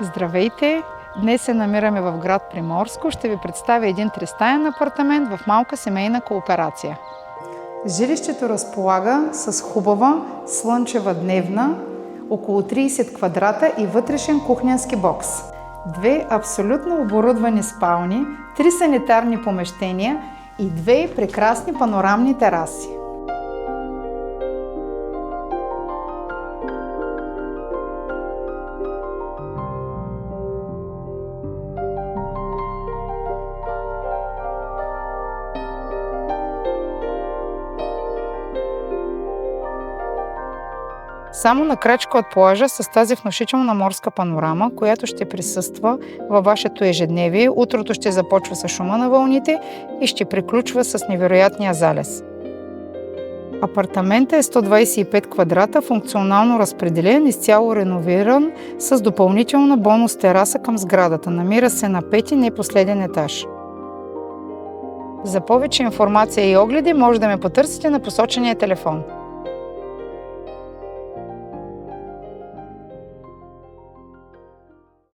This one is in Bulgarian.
Здравейте! Днес се намираме в град Приморско. Ще ви представя един тристаен апартамент в малка семейна кооперация. Жилището разполага с хубава слънчева дневна, около 30 квадрата и вътрешен кухненски бокс. 2 абсолютно оборудвани спални, 3 санитарни помещения и 2 прекрасни панорамни тераси. Само на крачка от плажа с тази внушителна морска панорама, която ще присъства във вашето ежедневие, утрото ще започва с шума на вълните и ще приключва с невероятния залез. Апартаментът е 125 квадрата, функционално разпределен, изцяло реновиран с допълнителна бонус тераса към сградата. Намира се на 5-ти, не последен етаж. За повече информация и огледи може да ме потърсите на посочения телефон.